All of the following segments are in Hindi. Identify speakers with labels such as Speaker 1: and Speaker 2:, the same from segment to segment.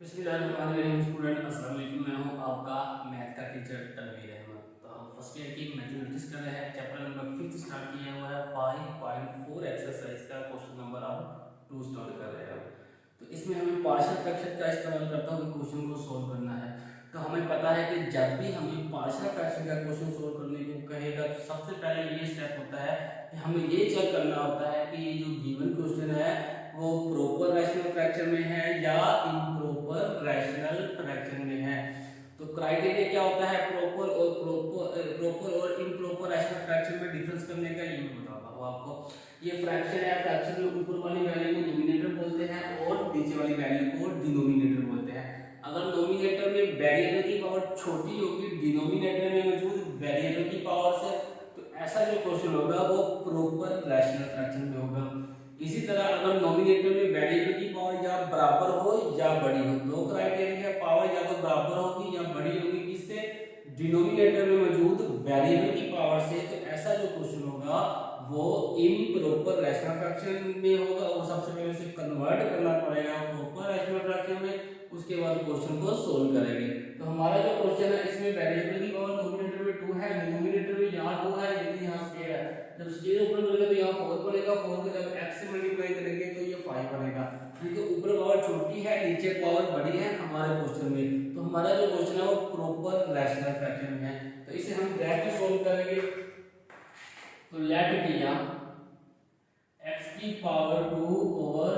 Speaker 1: बिस्मिल्लाहिर्रहमानिर्रहीम। स्टूडेंट अस्सलाम वालेकुम, मैं हूं आपका मैथ का टीचर तनवीर अहमद। तो हम फर्स्ट ईयर की मैथमेटिक्स कर रहे हैं, चैप्टर नंबर 5 स्टार्ट किया हुआ है। 5.4 एक्सरसाइज का क्वेश्चन नंबर आप 2 स्टार्ट कर रहे हैं। तो इसमें हमें पार्शियल फ्रैक्शन का इस्तेमाल करता हुए क्वेश्चन को सोल्व करना है। तो हमें पता है कि जब भी हमें पार्शियल फ्रैक्शन का क्वेश्चन सोल्व करने को कहेगा तो सबसे पहले ये स्टेप होता है कि हमें ये चेक करना होता है कि ये जो गिवन क्वेश्चन है वो प्रॉपर रैशनल फ्रैक्शन में है या इम्प्रॉपर रैशनल फ्रैक्शन में है। तो क्राइटेरिया क्या होता है प्रॉपर और इम्प्रॉपर रैशनल फ्रैक्शन में डिफरेंस करने का, ये मैं बताता हूँ आपको। ये फ्रैक्शन है, फ्रैक्शन में ऊपर वाली वैल्यू को नोमिनेटर बोलते हैं और नीचे वाली वैल्यू को डिनोमिनेटर बोलते हैं। अगर नोमिनेटर में वेरिएबल की पावर छोटी होगी डिनोमिनेटर में मौजूद वेरिएबल की पावर से, तो ऐसा जो क्वेश्चन होगा वो प्रॉपर रैशनल फ्रैक्शन में होगा। इसी तरह अगर नोमिनेटर में वेरिएबल की पावर या बराबर हो या बड़ी हो, दो क्राइटेरिया, पावर या तो बराबर होगी या बड़ी होगी, किससे? डिनोमिनेटर में मौजूद वेरिएबल की पावर से। तो ऐसा जो क्वेश्चन होगा वो इम्प्रॉपर रैशनल फ्रैक्शन में होगा और सबसे पहले उसे कन्वर्ट करना पड़ेगा प्रॉपर रैशनल फ्रैक्शन में, उसके बाद क्वेश्चन को सोल्व करेंगे। तो हमारा जो क्वेश्चन है इसमें वेरिएबल की पावर नोमिनेटर में 2 है, डिनोमिनेटर में यहाँ 2 है, लेकिन यहाँ स्क्वायर है। जब स्क्वायर ऊपर बनेगा तो यहाँ 4 बनेगा, 4 को जब x से मल्टीप्लाई करेंगे तो ये 5 बनेगा। क्योंकि ऊपर पावर छोटी है नीचे पावर बड़ी है हमारे क्वेश्चन में, तो हमारा जो क्वेश्चन है वो प्रॉपर रैशनल फ्रैक्शन में है। तो इसे हम डायरेक्ट सोल्व करेंगे। तो लेट दिया x की पावर 2 ओवर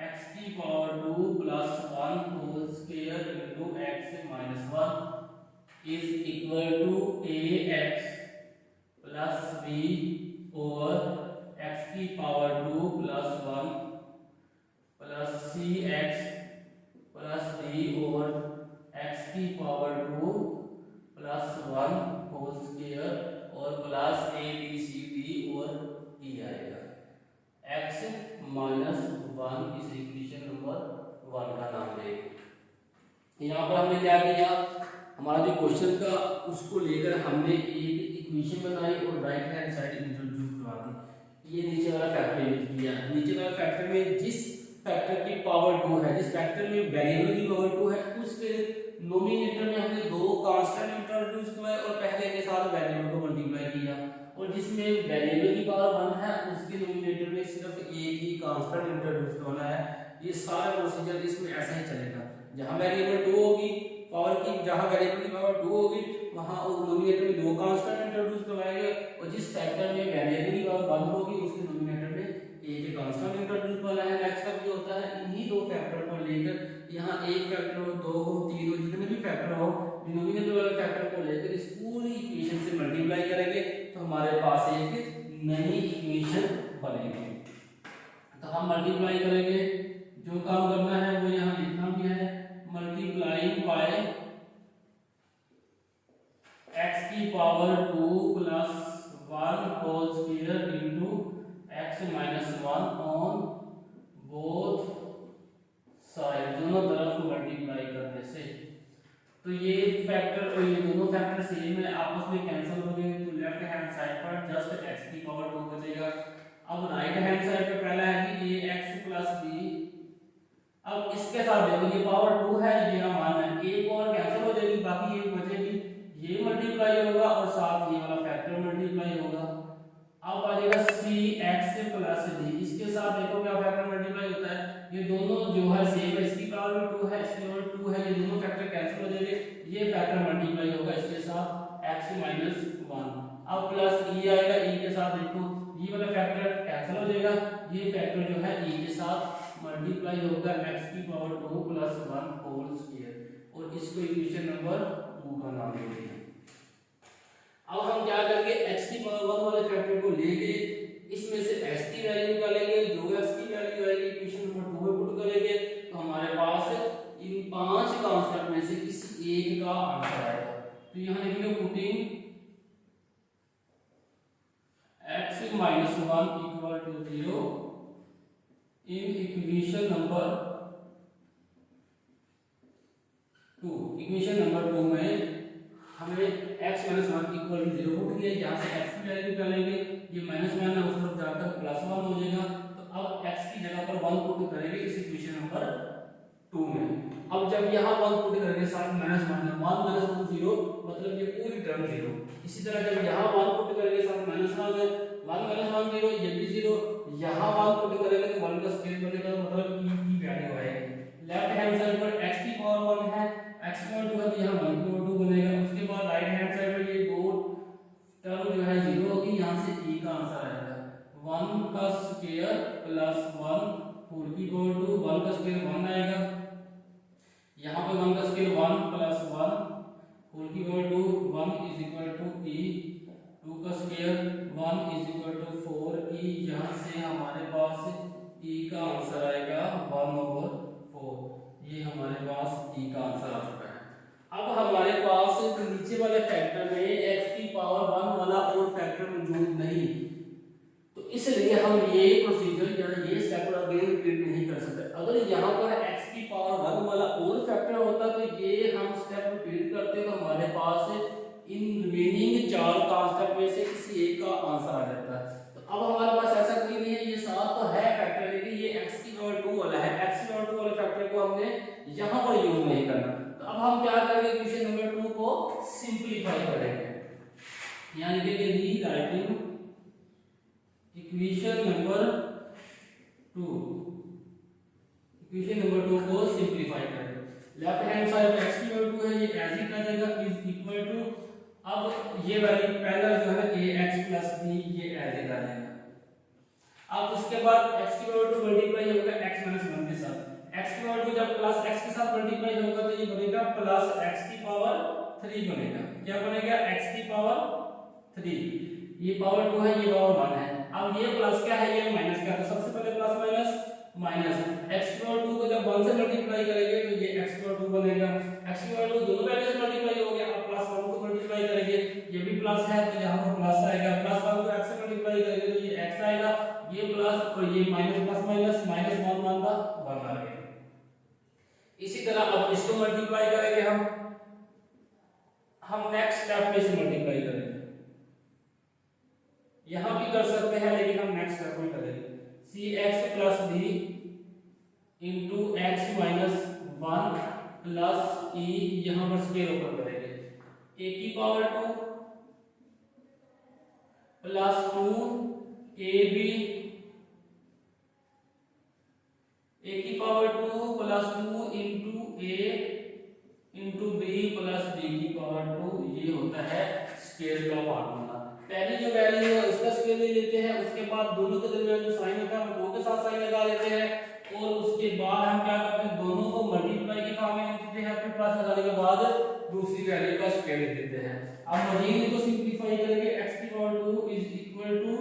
Speaker 1: x की power 2 plus 1 whole square into x minus 1 is equal to ax plus b over x की power 2 plus 1 plus cx plus d over x की पावर 2 प्लस 1 होल स्क्वायर और plus a b c d और e आएगा। x माइनस 1 इस इक्वेशन नंबर 1 का नाम देंगे। यहाँ पर हमने क्या किया, हमारा जो क्वेश्चन का उसको लेकर हमने एक इक्वेशन बनाई और राइट हैंड साइड इंट्रोड्यूस करवा दी। ये नीचे वाला फैक्टर यूज किया। नीचे वाला फैक्टर में जिस फैक्टर की पावर 2 है, जिस फैक्टर में वेरिएबल की पावर 2 है, उसके नोमिनेटर में हमने दो कांस्टेंट इंट्रोड्यूस करवाए और पहले के साथ वेरिएबल को मल्टीप्लाई किया। और जिसमें वेरिएबल की पावर 1 है उसके नोमिनेटर में सिर्फ एक ही कांस्टेंट इंट्रोड्यूस करना है। ये सारा प्रोसीजर इसमें ऐसा ही चलेगा। जहां वेरिएबल 2 होगी पावर की, जहां वेरिएबल की पावर 2 होगी वहां नोमिनेटर में दो कांस्टेंट इंट्रोड्यूस करवाएंगे और जिस फैक्टर में वेरिएबल की पावर 1 होगी उसके नोमिनेटर में एक कांस्टेंट इंट्रोड्यूस करना है। नेक्स्ट स्टेप ये होता है इन्हीं दो फैक्टर को लेकर, यहां एक फैक्टर हो, दो हो, तीन हो, जितने भी फैक्टर हो, डिनोमिनेटर वाले फैक्टर को लेकर इस पूरी इक्वेशन से मल्टीप्लाई करेंगे तो हमारे पास एक नई इक्वेशन बनेगी। तो हम मल्टीप्लाई करेंगे, जो काम करना है वो यहाँ लिखना भी है, मल्टीप्लाइंग बाय x की power 2 plus 1 whole square into x minus 1 on both side, दोनों तरफ मल्टीप्लाई करने से। तो ये फैक्टर और ये दोनों फैक्टर सेम है, आपस में कैंसिल हो गए, तो लेफ्ट हैंड साइड पर जस्ट x की पावर 2 बचेगा। अब राइट हैंड साइड पे पहला है कि ये x प्लस b, अब इसके साथ देखो ये पावर 2 है, ये हम मान है, एक और कैंसिल हो जाएगी, बाकी एक बचेगी, ये मल्टीप्लाई होगा और साथ ये वाला फैक्टर मल्टीप्लाई होगा। अब आ जाएगा cx प्लस d, इसके साथ देखो क्या फैक्टर मल्टीप्लाई होता है, ये दोनों जो है सेम है, इसकी पावर भी 2 है, इसकी पावर 2 है, ये दोनों फैक्टर कैंसिल हो जाएंगे, ये फैक्टर मल्टीप्लाई होगा इसके साथ x माइनस 1। अब प्लस e आएगा, e के साथ देखो ये वाला फैक्टर कैंसिल हो जाएगा, ये फैक्टर जो है e के साथ मल्टीप्लाई होगा x की पावर 2 प्लस 1 होल स्क्वायर और इसको इक्वेशन नंबर 2 का नाम देंगे। अब हम क्या करेंगे, x की पावर 1 वाले फैक्टर को लेके इसमें से x की वैल्यू निकालेंगे, जो x की वैल्यू आएगी इक्वेशन नंबर 2 में पुट करेंगे तो हमारे पास इन 5 कांस्टेंट में से किसी एक का आंसर आएगा। तो यहां लिखेंगे putting x minus 1 equal to 0 in equation number 2। Equation number 2 में हमें x minus 1 equal to 0 put किया, यहाँ से x की वैल्यू निकालेंगे, ये माइनस 1 है उस तरफ जाकर प्लस 1 हो जाएगा। तो अब x की जगह पर 1 पुट करेंगे इस इक्वेशन नंबर 2 में। अब जब यहाँ 1 पुट करेंगे साथ माइनस 1 0 मतलब ये पूरी टर्म 0। इसी तरह जब यहाँ 1 पुट करेंगे साथ माइनस 1 0 ये भी 0। यहाँ 1 पुट करेंगे तो 1 का स्क्वायर बनेगा मतलब e की वैल्यू आएगी। लेफ्ट हैंड साइड पर x की पावर 1 है, x की पावर 2 है तो यहाँ 1 की पावर 2 बनेगा। उसके बाद राइट हैंड साइड पर ये दो टर्म जो है 0 होगी, यहाँ से e का आंसर आएगा 1 का स्क्वायर प्लस 1 4 की पावर 2, 1 का स्क्वायर 1 आएगा, यहाँ पे 1 का स्क्वायर 1 प्लस 1 4 की power 2 1 is equal to e, 2 का square 1 is equal to 4e। यहाँ से हमारे पास e का आंसर आएगा 1/4। ये हमारे पास e का आंसर आ चुका है। अब हमारे पास नीचे वाले फैक्टर में x की पावर 1 वाला और फैक्टर मौजूद नहीं, तो इसलिए हम ये प्रोसीजर या ये स्टेप अगेन रिपीट नहीं कर सकते। अगर यहाँ पर x की पावर 1 वाला और फैक्टर होता तो ये हम स्टेप रिपीट करते तो हमारे पास इन रिमेनिंग 4 कांस्टेंट में से किसी एक का आंसर आ जाता है। तो अब हमारे पास ऐसा कोई नहीं है, ये 7 तो है फैक्टर लेकिन ये x की पावर 2 वाला है, x की पावर 2 वाले फैक्टर को हमने यहाँ पर यूज नहीं करना। तो अब हम क्या करेंगे, इक्वेशन नंबर 2 को सिंपलीफाई करेंगे। यहाँ लिखेंगे rewriting equation number 2, equation number 2 को सिंपलीफाई करेंगे। लेफ्ट हैंड साइड पे x की वैल्यू 2 है, ये एज इट आ जाएगा इज इक्वल टू, अब ये वैल्यू पहला जो है ax प्लस b ये एज इट आ जाएगा। अब उसके बाद x की वैल्यू 2 मल्टीप्लाई होगा x माइनस 1 के साथ, x की वैल्यू जब प्लस x के साथ मल्टीप्लाई होगा तो ये बनेगा प्लस x की पावर 3 बनेगा। क्या बनेगा, x की पावर 3, ये पावर 2 है, ये पावर 1 है। अब ये प्लस क्या है, ये माइनस क्या है, तो सबसे पहले प्लस माइनस माइनस x की पावर 2 को जब 1 से मल्टीप्लाई करेंगे तो ये x की पावर 2 बनेगा। x की पावर 2 दोनों वैल्यू से मल्टीप्लाई हो गया, अब प्लस 1 को मल्टीप्लाई करेंगे, ये भी प्लस है तो यहाँ पर प्लस आएगा, प्लस 1 को x से मल्टीप्लाई करेंगे तो ये x आएगा, ये प्लस और ये माइनस प्लस माइनस माइनस 1 1 का 1 आ गया। इसी तरह अब इसको मल्टीप्लाई करेंगे हम नेक्स्ट स्टेप में से मल्टीप्लाई करेंगे, यहां भी कर सकते हैं लेकिन हम नेक्स्ट स्टेप में करेंगे। cx plus d into x minus 1 plus e, यहां पर स्क्वायर ऊपर करेंगे, a की पावर 2 प्लस 2ab, a की power 2 plus 2 into a into b plus b की पावर 2, ये होता है स्क्वायर का फार्मूला। पहली जो वैल्यू है उसका स्क्वायर ले लेते हैं, उसके बाद दोनों के दरमियान जो साइन होता है हम 2 के साथ साइन लगा लेते हैं और उसके बाद हम क्या करते हैं, दोनों को मल्टीप्लाई के फॉर्म में लिख देते हैं, फिर प्लस लगाने के बाद दूसरी वैल्यू का स्क्वायर लिख देते हैं। अब मजीद इनको सिंपलीफाई करेंगे, x की पावर 2 इज इक्वल टू,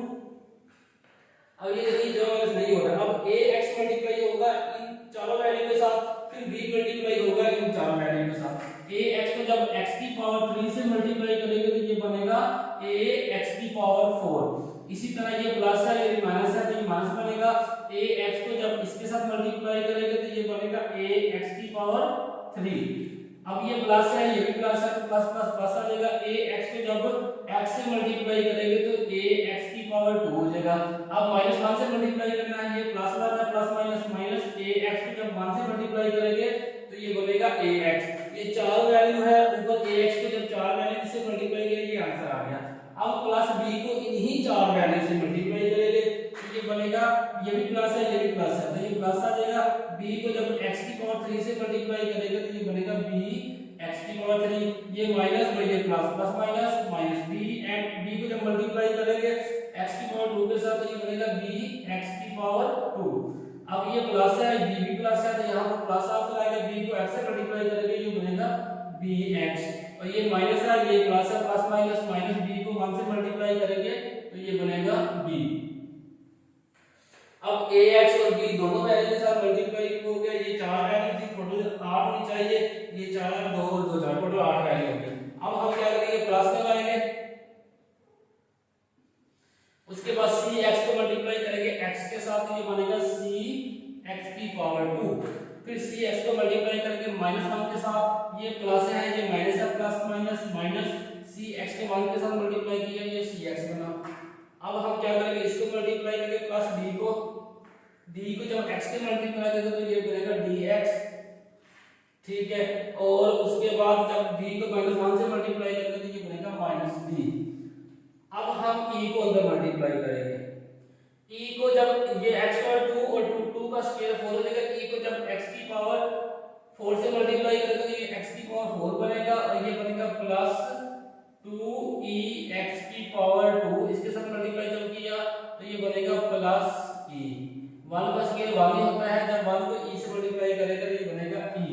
Speaker 1: अब ये देखिए जो नहीं हो रहा, अब ax मल्टीप्लाई होगा इन चारों वैल्यू के साथ, फिर b मल्टीप्लाई होगा इन चारों वैल्यू के साथ। ax को जब x की पावर 3 से मल्टीप्लाई करेंगे तो ये बनेगा ax की पावर 4। इसी तरह ये प्लस है, ये माइनस है तो ये माइनस बनेगा, ax को जब इसके साथ मल्टीप्लाई करेंगे तो ये बनेगा ax की पावर 3। अब ये प्लस है, ये भी प्लस है तो प्लस प्लस प्लस आ जाएगा, ax को जब x से मल्टीप्लाई करेंगे तो ax की पावर 2 हो जाएगा। अब माइनस 1 से मल्टीप्लाई करना है, ये प्लस वाला है, प्लस माइनस माइनस, ax को जब 1 से मल्टीप्लाई करेंगे तो ये बनेगा ax। ये चार वैल्यू है, ऊपर ax को जब चार वैल्यू से मल्टीप्लाई करेंगे ये आंसर आ गया। अब प्लस b को इन्हीं चार वैल्यू से मल्टीप्लाई करेंगे तो ये बनेगा, ये भी प्लस है, ये भी प्लस है तो ये प्लस आ जाएगा। b को जब x की पावर 3 से मल्टीप्लाई करेंगे तो ये बनेगा b x की पावर 3, ये माइनस और ये plus, plus minus minus, b and b को जब मल्टीप्लाई करेंगे x की पावर 2 के साथ तो ये बनेगा b x की पावर 2। अब ये प्लस है, b भी प्लस है तो यहाँ पर प्लस आंसर आएगा, b को x से मल्टीप्लाई करेंगे ये बनेगा bx, और ये माइनस है, ये प्लस है, प्लस माइनस माइनस, b को 1 से मल्टीप्लाई करेंगे तो ये बनेगा b। अब ax और b दोनों वैल्यू के साथ मल्टीप्लाई हो गया, ये चार वैल्यू थी, टोटल 8 होनी चाहिए, ये 4 2 और 2 4 टोटल 8 वैल्यू हो गई। अब हम क्या करेंगे, प्लस लगाएंगे, उसके बाद cx को मल्टीप्लाई करेंगे x के साथ, ये बनेगा cx की पावर 2, फिर cx को मल्टीप्लाई करके माइनस 1 के साथ, ये प्लस है, ये माइनस है, प्लस माइनस माइनस, cx को 1 के साथ मल्टीप्लाई किया, ये cx बना। अब हम क्या करेंगे, इसको मल्टीप्लाई करेंगे प्लस d को जब x के मल्टीप्लाई करेंगे तो ये बनेगा dx ठीक है। और उसके बाद जब b को -1 से मल्टीप्लाई करेंगे तो ये बनेगा -b। अब हम e को अंदर मल्टीप्लाई करेंगे। e को जब ये x पावर 2 और 2 का स्क्वायर 4 हो जाएगा, e को जब x की पावर 4 से मल्टीप्लाई करेंगे तो ये x की पावर 4 बनेगा और ये बनेगा प्लस 2e x की पावर 2, इसके साथ मल्टीप्लाई जब किया तो ये बनेगा प्लस e। 1 का स्क्वायर 1 ही होता है, जब 1 को e से मल्टीप्लाई करेंगे तो ये बनेगा e।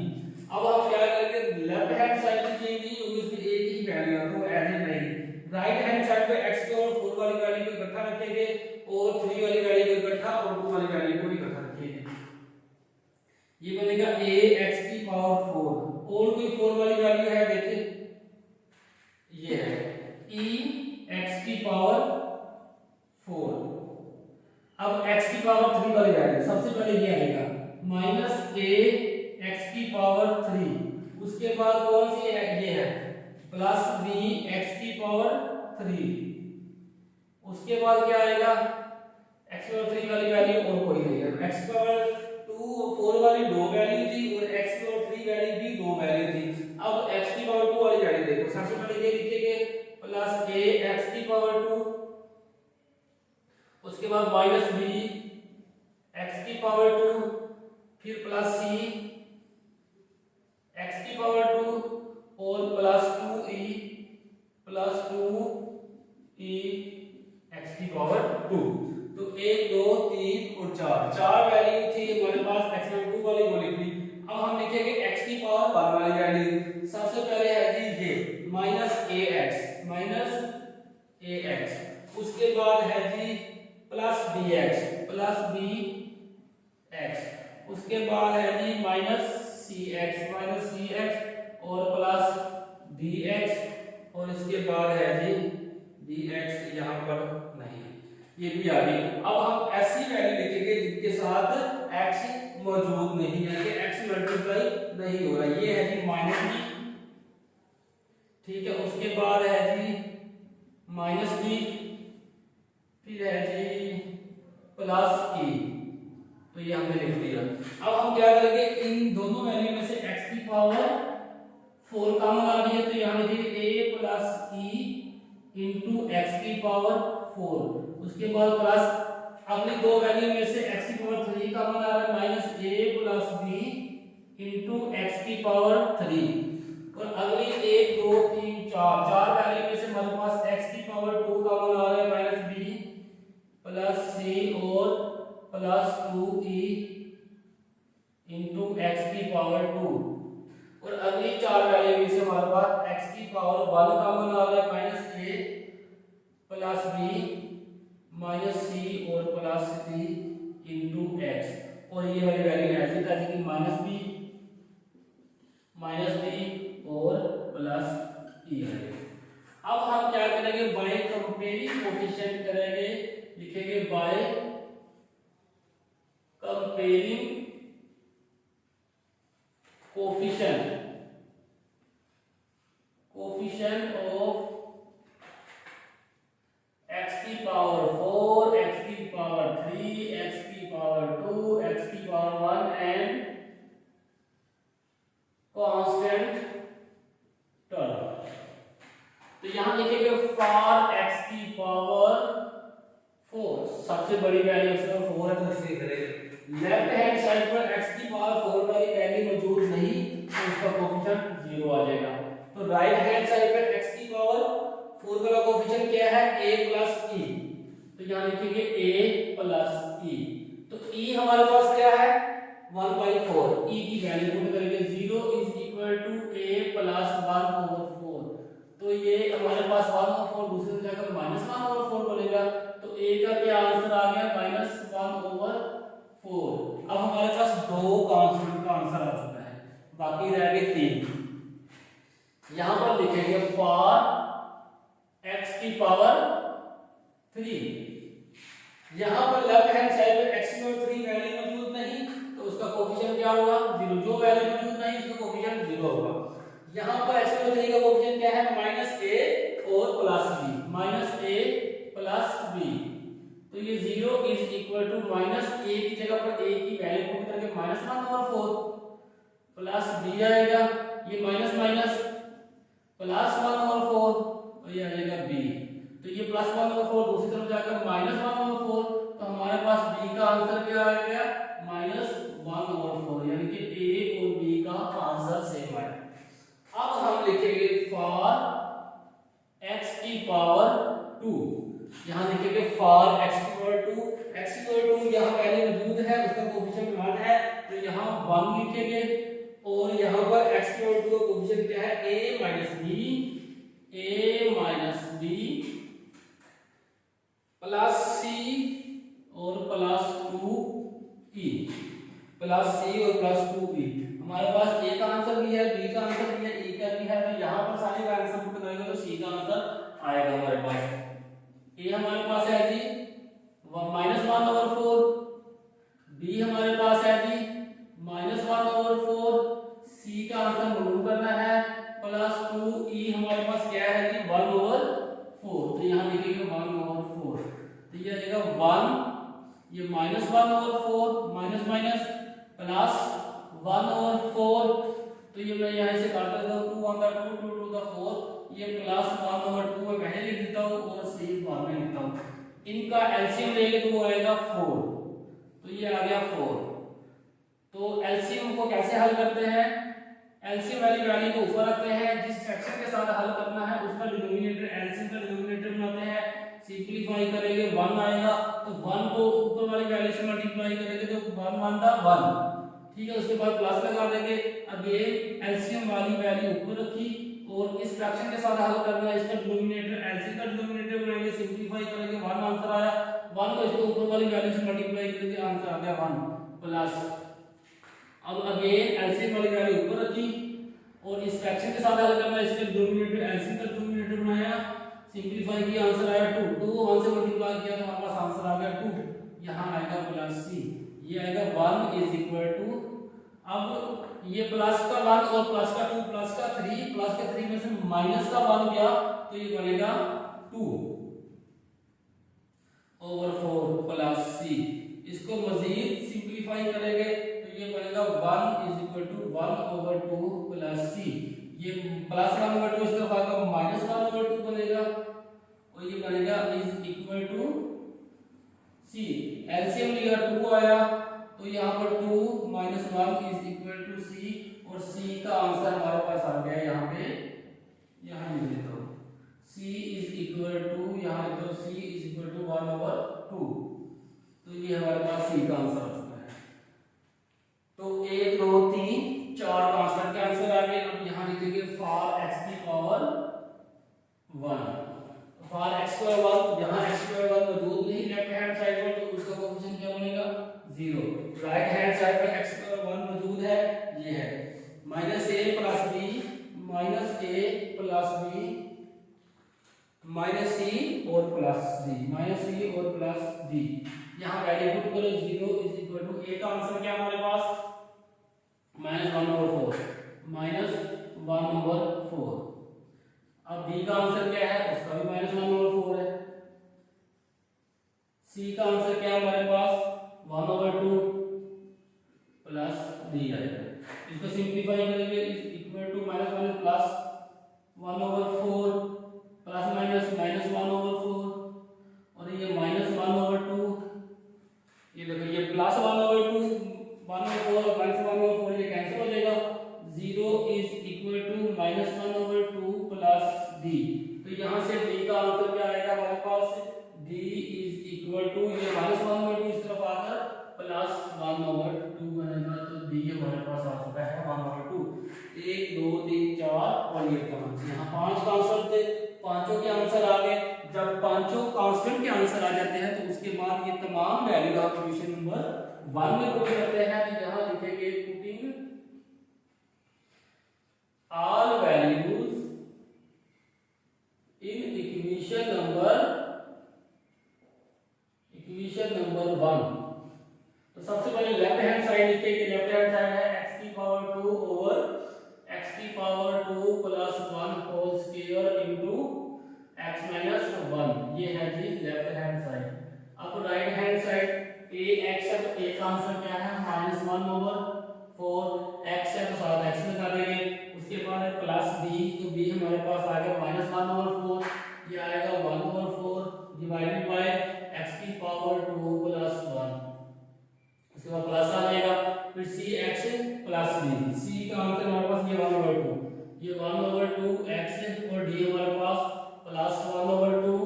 Speaker 1: अब हम क्या करेंगे, लेफ्ट हैंड साइड पे चेंज नहीं होगी, उसकी एक ही वैल्यू है तो एज इट रहेगी। राइट हैंड साइड पे x की और 4 वाली वैल्यू को इकट्ठा रखेंगे और 3 वाली वैल्यू को इकट्ठा और 2 वाली वैल्यू को इकट्ठा रखेंगे। ये बनेगा a x की पावर 4 और कोई 4 वाली वैल्यू है, देखिए ये है e x की पावर 4। अब x की पावर 3 वाली वैल्यू सबसे पहले ये आएगा -a x की पावर 3, उसके बाद कौन सी है, ये है प्लस b x की पावर 3, उसके बाद क्या आएगा x की पावर 3 वाली वैल्यू और कोई नहीं है। x की पावर 2 4 वाली 2 वैल्यू थी और x की पावर 3 वैल्यू भी 2 वैल्यू थी। अब x की पावर 2 वाली वैल्यू देखो, सबसे पहले ये लिखेंगे प्लस a x की पावर 2, उसके बाद माइनस b x की पावर 2, फिर प्लस c x की पावर 2 और प्लस 2e x की पावर 2। तो 1 2 3 और 4 वैल्यू थी हमारे पास x की पावर 2 वाली वो लिख ली। अब हम लिखेंगे x की पावर 1 वाली वैल्यू। सबसे पहले है जी ये -ax, उसके बाद है जी प्लस bx, उसके बाद है जी -cx और प्लस bx और इसके बाद है जी dx, यहाँ पर नहीं, ये भी आ गई। अब हम ऐसी वैल्यू लिखेंगे जिनके साथ x मौजूद नहीं है, कि x मल्टीप्लाई नहीं हो रहा, ये है जी -b, ठीक है। उसके बाद है जी -b, फिर है जी प्लस e, तो ये हमने लिख दिया। अब हम क्या करेंगे, इन दोनों वैल्यू में से x की पावर 4 कॉमन आ रही है तो यहाँ लिखिए a plus e into x की पावर 4, उसके बाद प्लस अगली दो वैल्यू में से x की पावर 3 कॉमन आ रहा है -a plus b into x की पावर 3, और अगली 1 2 3 4 वैल्यू में से हमारे पास x की पावर 2 कॉमन आ रहा है -b प्लस c और प्लस 2e इंटू एक्स की पावर 2, और अगली 4 वैल्यू में से हमारे पास x की पावर 1 कॉमन आ रहा है -a plus b minus c और प्लस c इंटू एक्स, और ये वाली वैल्यू ऐसी था कि -b और प्लस e है। अब हम क्या करेंगे, बाय कंपेयरिंग कोएफिशिएंट करेंगे, लिखेंगे by comparing coefficient of x की पावर 4, x की पावर 3, x की पावर 2, x की पावर 1 एंड कांस्टेंट टर्म। तो यहां लिखेंगे फॉर x की पावर 4, सबसे बड़ी वैल्यू x की पावर 4 है तो इसे करेंगे। लेफ्ट हैंड साइड पर x की पावर 4 वाली वैल्यू मौजूद नहीं तो उसका कोएफिशिएंट 0 आ जाएगा। तो राइट हैंड साइड पर x की पावर 4 वाला कोएफिशिएंट क्या है, a प्लस e, तो यहां लिखेंगे a प्लस e। तो e हमारे पास क्या है 1/4, e की वैल्यू पुट करेंगे 0 is equal to a plus 1/4, तो ये हमारे पास 1/4 दूसरे जगह -1/4 बनेगा, तो a का क्या आंसर आ गया -1/4। अब हमारे पास दो कांस्टेंट का आंसर आ चुका है, बाकी रह गए 3। यहां पर लिखेंगे फॉर x की पावर 3, यहां पर लेफ्ट हैंड साइड पे x की पावर 3 वैल्यू मौजूद नहीं तो उसका कोएफिशिएंट क्या होगा 0, जो वैल्यू मौजूद नहीं उसका कोएफिशिएंट 0 होगा। यहां पर x की पावर 3 का कोएफिशिएंट क्या है -a और प्लस b, तो ये 0 इज इक्वल टू -a की जगह पर a की वैल्यू पुट करके -1/4, प्लस बी आएगा, ये माइनस माइनस प्लस 1/4 और ये आएगा बी। तो ये +1/4 दूसरी तरफ जाकर -1/4, तो हमारे पास बी का आंसर क्या आ गया -1/4, यानी कि ए और बी का आंसर सेम है। अब हम लिखेंगे फॉर x की पावर 2, यहां लिखेंगे फॉर x की पावर 2, x की पावर 2 यहां पहले मौजूद है, उसका कोएफिशिएंट 1 है, तो यहां 1 लिखेंगे और यहां पर x की पावर 2 का कोएफिशिएंट क्या है a b प्लस c और प्लस 2e, प्लस c और प्लस 2e। हमारे पास a का आंसर भी है, b का आंसर भी है, e का भी है, तो यहां पर सारे का आंसर पुट करेंगे तो c का आंसर आएगा हमारे पास। a हमारे पास है जी -1/4, b हमारे पास है जी -1/4, c का आंसर मालूम करना है, प्लस 2e हमारे पास क्या है जी 1/4, तो यहां लिखेंगे 1/4, तो ये आएगा 1, ये -1/4 माइनस माइनस प्लस 1/4, तो ये मैं यहां से काट देता हूं 2 1 2 2 टू द 4, ये प्लस 1/2 मैं पहले लिख देता हूं और c बाद में लिखता हूं। इनका एलसीएम लेंगे तो वो आएगा 4, तो ये आ गया 4। तो एलसीएम को कैसे हल करते हैं, एलसीएम वाली वैल्यू को ऊपर रखते हैं, जिस फ्रैक्शन के साथ हल करना है उसका डिनोमिनेटर एलसीएम का डिनोमिनेटर बनाते हैं, सिंपलीफाई करेंगे 1 आएगा, तो 1 को ऊपर वाली वैल्यू से मल्टीप्लाई करेंगे तो 1 1 दा 1, ठीक है, उसके बाद प्लस लगा देंगे। अब ये एलसीएम वाली वैल्यू ऊपर रखी और इस फ्रैक्शन के साथ हल करना है, इसका डिनोमिनेटर एलसीएम का डिनोमिनेटर बनाएंगे, सिंपलीफाई करेंगे 1 आंसर आया, 1 को इसके ऊपर वाली वैल्यू से मल्टीप्लाई करेंगे, आंसर आ गया 1 प्लस। अब अगेन एलसीएम वाली वैल्यू ऊपर रखी और इस फ्रैक्शन के साथ हल करना है, इसके डिनोमिनेटर एलसीएम का डिनोमिनेटर बनाया, सिंपलीफाई किया, आंसर आया 2, 2 1 से मल्टीप्लाई किया तो हमारे पास आंसर आ गया 2, यहां आएगा प्लस c, ये आएगा 1 इज इक्वल टू, अब ये प्लस का 1 और प्लस का 2 प्लस का 3, प्लस का 3 में से माइनस का 1 गया तो ये बनेगा 2/4 प्लस c। इसको मजीद सिंपलीफाई करेंगे तो ये बनेगा 1 is equal to 1/2 plus c, ये प्लस 1/2 इस तरफ आएगा -1/2 बनेगा और ये बनेगा is equal to c, LCM लिया 2 आया तो यहाँ पर 2 - 1 इज इक्वल टू c और c का आंसर हमारे पास आ गया यहाँ पे, यहाँ लिख देता हूँ c इज इक्वल टू, यहाँ लिख दो c इज इक्वल टू 1/2, तो ये हमारे पास c का आंसर आ चुका है। तो 1 2 3 4 कांस्टेंट के आंसर आ गए। अब यहाँ लिखेंगे फॉर x की पावर 1, फॉर x की पावर 1, यहाँ x की पावर 1 मौजूद नहीं लेफ्ट हैंड साइड पर, तो उसका कोएफिशिएंट क्या बनेगा 0, राइट हैंड साइड पर x की पावर 1 मौजूद है, ये है -a plus b minus c और प्लस d, यहाँ वैल्यू पुट करो 0 इज इक्वल टू, a का आंसर क्या हमारे पास -1/4, अब b का आंसर क्या है, उसका भी -1/4 है, c का आंसर क्या है हमारे पास 1/2 प्लस d आएगा, इसको सिंपलीफाई करेंगे is equal to -1 plus 1/4 plus minus -1/4 और ये -1/2, ये देखो ये प्लस 1/2 1/4 और -1/4 ये कैंसिल हो जाएगा, 0 is equal to -1/2 plus d, तो यहाँ से d का आंसर क्या आएगा हमारे पास, d इज इक्वल टू, ये -1/2 इस तरफ आकर प्लस 1/2 बनेगा, तो d हमारे पास आ चुका है 1/2। 1 2 3 4 और ये 5, यहाँ 5 का आंसर थे, पांचों के आंसर आ गए। जब पांचों कांस्टेंट के आंसर आ जाते हैं तो उसके बाद ये तमाम वैल्यू आप क्वेश्चन नंबर 1 में पुट करते हैं, तो यहां लिखेंगे putting all values in equation number 1। तो सबसे पहले लेफ्ट हैंड साइड लिखेंगे, लेफ्ट हैंड साइड है x की पावर 2 ओवर x की power 2 plus 1 whole square into x minus 1, ये है जी लेफ्ट हैंड साइड। अब right hand side a x है, तो a का आंसर क्या है -1/4, x है तो ये 1/2 x और डी हमारे पास प्लस 1/2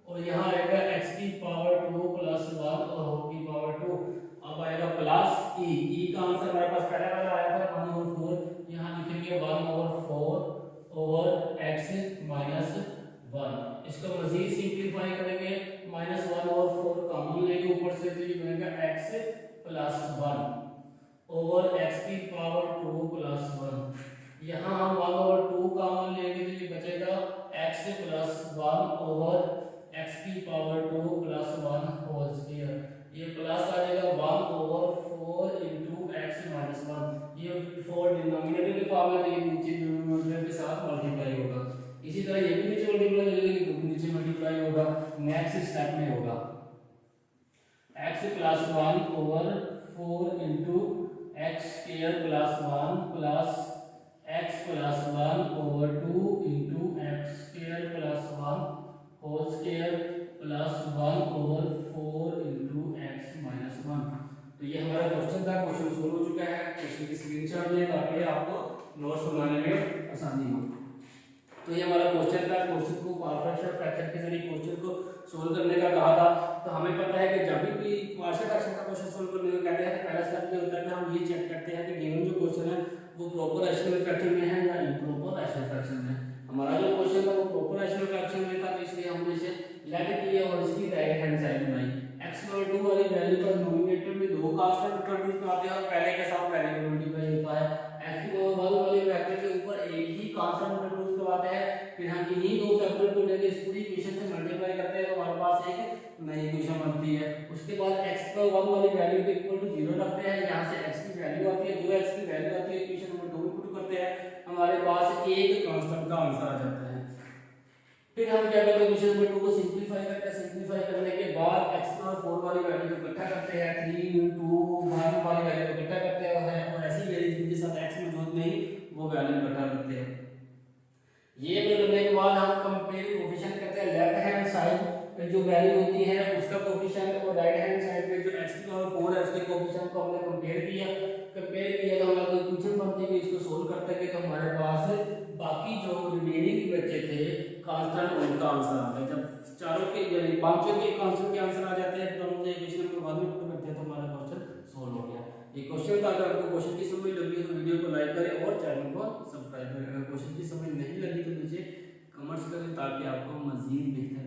Speaker 1: और यहाँ आएगा x की पावर 2 प्लस 1 और होल की पावर 2। अब आएगा प्लस ई का आंसर हमारे पास पहले वाला आया था 1/4, यहाँ लिखेंगे 1/4 ओवर x माइनस 1। इसको मजीद सिंप्लीफाई करेंगे, -1/4 कॉमन लेंगे ऊपर से, तो ये बनेगा x प्लस 1 ओवर x की पावर 2 प्लस 1। यहाँ हम 1/2 कॉमन लेंगे तो ये बचेगा x प्लस 1 ओवर x की पावर 2 प्लस 1 होल स्क्वायर। ये प्लस आ जाएगा 1/4 इंटू x माइनस 1। ये 4 डिनोमिनेटर के फॉर्म में, ये नीचे डिनोमिनेटर के साथ मल्टीप्लाई होगा। इसी तरह ये भी नीचे मल्टीप्लाई हो जाएगा, नीचे मल्टीप्लाई होगा। नेक्स्ट स्टेप में होगा x plus 1 over 4 into x square plus 1 plus x plus 1 over 2 into x square plus 1 whole square plus 1 over 4 into x minus 1। तो ये हमारा क्वेश्चन था, क्वेश्चन सोल्व हो चुका है। क्वेश्चन की स्क्रीनशॉट लें ताकि आपको नोट्स बनाने में आसानी हो। तो ये हमारा क्वेश्चन था, क्वेश्चन को पार्शियल फ्रैक्शन के जरिए क्वेश्चन को सोल्व करने का कहा था। तो हमें पता है कि जब भी पार्शियल फ्रैक्शन का क्वेश्चन सोल्व करने को कहते हैं तो पहला स्टेप ये होता है कि हम ये चेक करते हैं कि गिवन जो क्वेश्चन है वो प्रॉपर रैशनल फ्रैक्शन में है या इम्प्रॉपर रैशनल फ्रैक्शन में। हमारा जो क्वेश्चन था वो प्रॉपर रैशनल फ्रैक्शन में था, तो इसलिए हमने इसे लेट किया और इसकी राइट हैंड साइड बनाई। x/2 वाली वैल्यू का डिनोमिनेटर में दो कांस्टेंट इंट्रोड्यूस करते हैं और पहले के साथ पहले को मल्टीप्लाई होता है। x/1 वाले वेक्टर के ऊपर एक ही कांस्टेंट इंट्रोड्यूस करवाते हैं, फिर हम इन्हीं दो फैक्टर को लेकर इस पूरी इक्वेशन से मल्टीप्लाई करते हैं तो हमारे पास एक नई इक्वेशन बनती है। उसके बाद x/1 वाली वैल्यू के इक्वल टू 0 रखते हैं, यहां से x की वैल्यू आती है, जो x की वैल्यू आती है इक्वेशन नंबर 2 में पुट करते हैं, हमारे पास एक कांस्टेंट का आंसर आ जाता है। फिर हम क्या करते हैं, इक्वेशन नंबर 2 को सिंपलीफाई करते हैं। सिंपलीफाई करने के बाद x/4 वाली वैल्यू को इकट्ठा करते हैं, 3 2 1 वाली वैल्यू को इकट्ठा करते हैं और ऐसी वैल्यू जिनके साथ x मौजूद नहीं वो वैल्यू इकट्ठा करते हैं। ये करने के बाद हम कंपेयर कोएफिशिएंट करते हैं। लेफ्ट हैंड साइड पे जो वैल्यू होती है उसका कोएफिशिएंट और राइट हैंड साइड पे जो x की पावर 4 है उसके कोएफिशिएंट को हमने कंपेयर किया तो हमारा इक्वेशन बनती है। इसको सोल्व करते हैं तो हमारे पास बाकी जो रिमेनिंग बचे थे कांस्टेंट उनका आंसर आ गया। जब चारों के यानी पांचों के कांस्टेंट के आंसर आ जाते हैं तो हम इक्वेशन नंबर बाद में पुट करते हैं तो हमारा क्वेश्चन सोल्व हो गया। ये क्वेश्चन था, अगर आपको क्वेश्चन की समझ लगी है तो वीडियो को लाइक करें और चैनल को सब्सक्राइब करें। अगर क्वेश्चन की समझ नहीं लगी तो नीचे कमेंट्स करें ताकि आपको मजीद देखने